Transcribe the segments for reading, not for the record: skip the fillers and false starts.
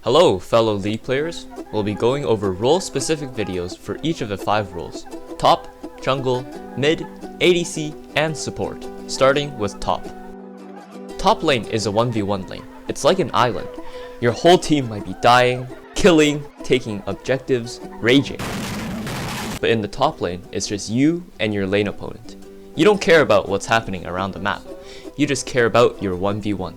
Hello fellow League players, we'll be going over role-specific videos for each of the 5 roles: top, jungle, mid, ADC, and support, starting with top. Top lane is a 1v1 lane. It's like an island. Your whole team might be dying, killing, taking objectives, raging. But in the top lane, it's just you and your lane opponent. You don't care about what's happening around the map, you just care about your 1v1.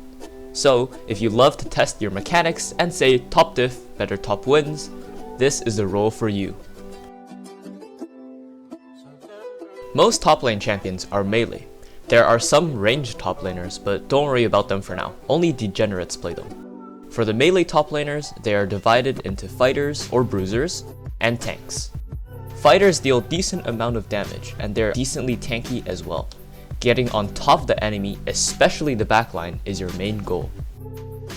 So, if you love to test your mechanics and say top diff, better top wins, this is the role for you. Most top lane champions are melee. There are some ranged top laners, but don't worry about them for now, only degenerates play them. For the melee top laners, they are divided into fighters or bruisers, and tanks. Fighters deal decent amount of damage, and they're decently tanky as well. Getting on top of the enemy, especially the backline, is your main goal.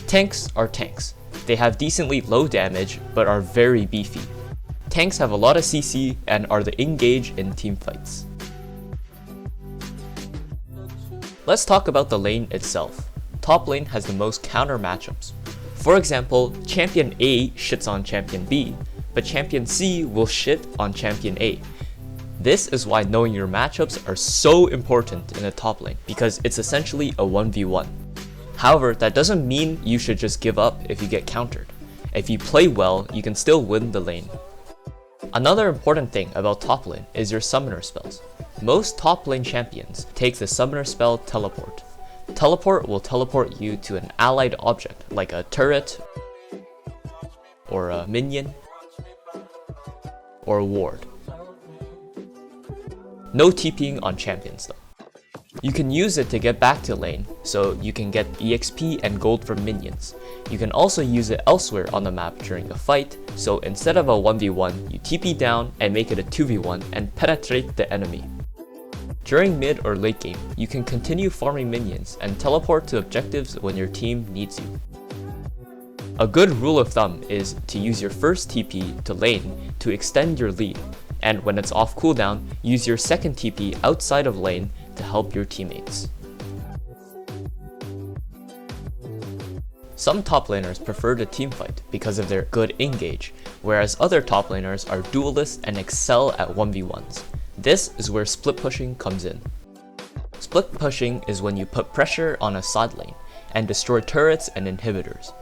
Tanks are tanks. They have decently low damage, but are very beefy. Tanks have a lot of CC and are the engage in team fights. Let's talk about the lane itself. Top lane has the most counter matchups. For example, Champion A shits on Champion B, but Champion C will shit on Champion A. This is why knowing your matchups are so important in the top lane, because it's essentially a 1v1. However, that doesn't mean you should just give up if you get countered. If you play well, you can still win the lane. Another important thing about top lane is your summoner spells. Most top lane champions take the summoner spell Teleport. Teleport will teleport you to an allied object, like a turret, or a minion, or a ward. No TPing on champions though. You can use it to get back to lane, so you can get EXP and gold from minions. You can also use it elsewhere on the map during a fight, so instead of a 1v1, you TP down and make it a 2v1 and penetrate the enemy. During mid or late game, you can continue farming minions and teleport to objectives when your team needs you. A good rule of thumb is to use your first TP to lane to extend your lead, and when it's off cooldown, use your second TP outside of lane to help your teammates. Some top laners prefer to teamfight because of their good engage, whereas other top laners are duelists and excel at 1v1s. This is where split pushing comes in. Split pushing is when you put pressure on a side lane and destroy turrets and inhibitors.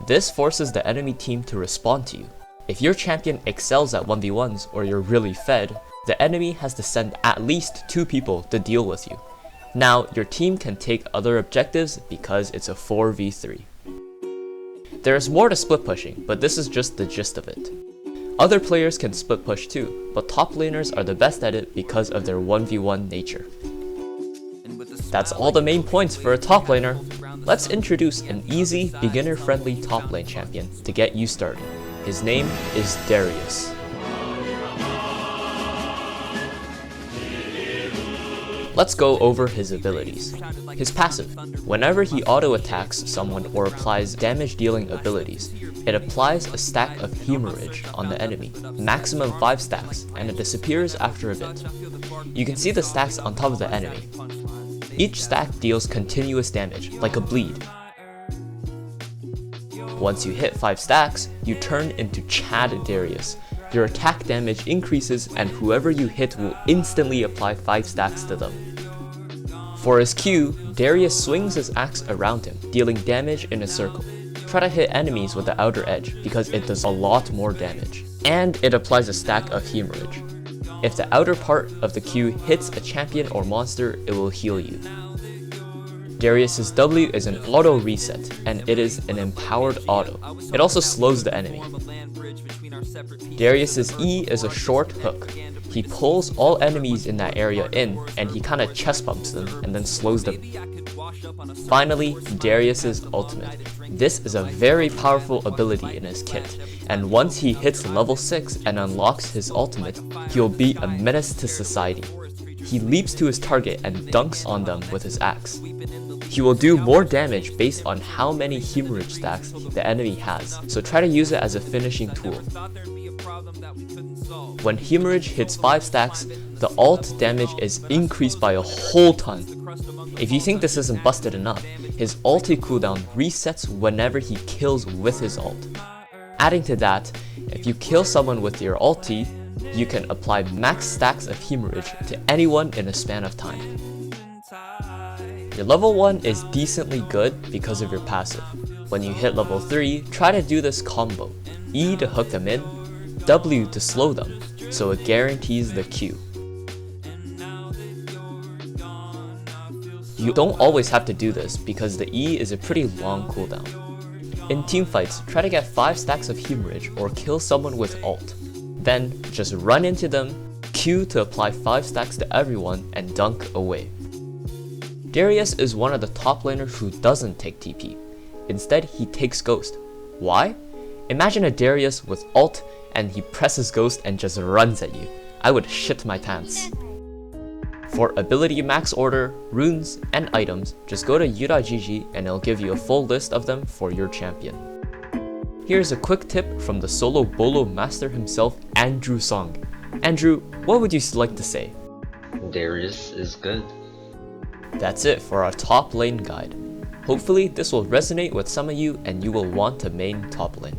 This forces the enemy team to respond to you. If your champion excels at 1v1s or you're really fed, the enemy has to send at least 2 people to deal with you. Now, your team can take other objectives because it's a 4v3. There is more to split pushing, but this is just the gist of it. Other players can split push too, but top laners are the best at it because of their 1v1 nature. That's all the main points for a top laner. Let's introduce an easy, beginner-friendly top lane champion to get you started. His name is Darius. Let's go over his abilities. His passive. Whenever he auto-attacks someone or applies damage-dealing abilities, it applies a stack of hemorrhage on the enemy, maximum 5 stacks, and it disappears after a bit. You can see the stacks on top of the enemy. Each stack deals continuous damage, like a bleed. Once you hit 5 stacks, you turn into Chad Darius. Your attack damage increases and whoever you hit will instantly apply 5 stacks to them. For his Q, Darius swings his axe around him, dealing damage in a circle. Try to hit enemies with the outer edge because it does a lot more damage. And it applies a stack of hemorrhage. If the outer part of the Q hits a champion or monster, it will heal you. Darius's W is an auto reset, and it is an empowered auto. It also slows the enemy. Darius's E is a short hook. He pulls all enemies in that area in, and he kinda chest bumps them and then slows them. Finally, Darius's ultimate. This is a very powerful ability in his kit, and once he hits level 6 and unlocks his ultimate, he'll be a menace to society. He leaps to his target and dunks on them with his axe. He will do more damage based on how many hemorrhage stacks the enemy has, so try to use it as a finishing tool. When hemorrhage hits 5 stacks, the ult damage is increased by a whole ton. If you think this isn't busted enough, his ulti cooldown resets whenever he kills with his ult. Adding to that, if you kill someone with your ulti, you can apply max stacks of hemorrhage to anyone in a span of time. Your level 1 is decently good because of your passive. When you hit level 3, try to do this combo: E to hook them in, W to slow them, so it guarantees the Q. You don't always have to do this because the E is a pretty long cooldown. In teamfights, try to get 5 stacks of hemorrhage or kill someone with ult. Then, just run into them, Q to apply 5 stacks to everyone, and dunk away. Darius is one of the top laners who doesn't take TP. Instead, he takes Ghost. Why? Imagine a Darius with ult and he presses Ghost and just runs at you. I would shit my pants. For ability max order, runes, and items, just go to u.gg and it'll give you a full list of them for your champion. Here's a quick tip from the SOLOBOLO master himself, Andrew Song. Andrew, what would you like to say? Darius is good. That's it for our top lane guide. Hopefully this will resonate with some of you and you will want to main top lane.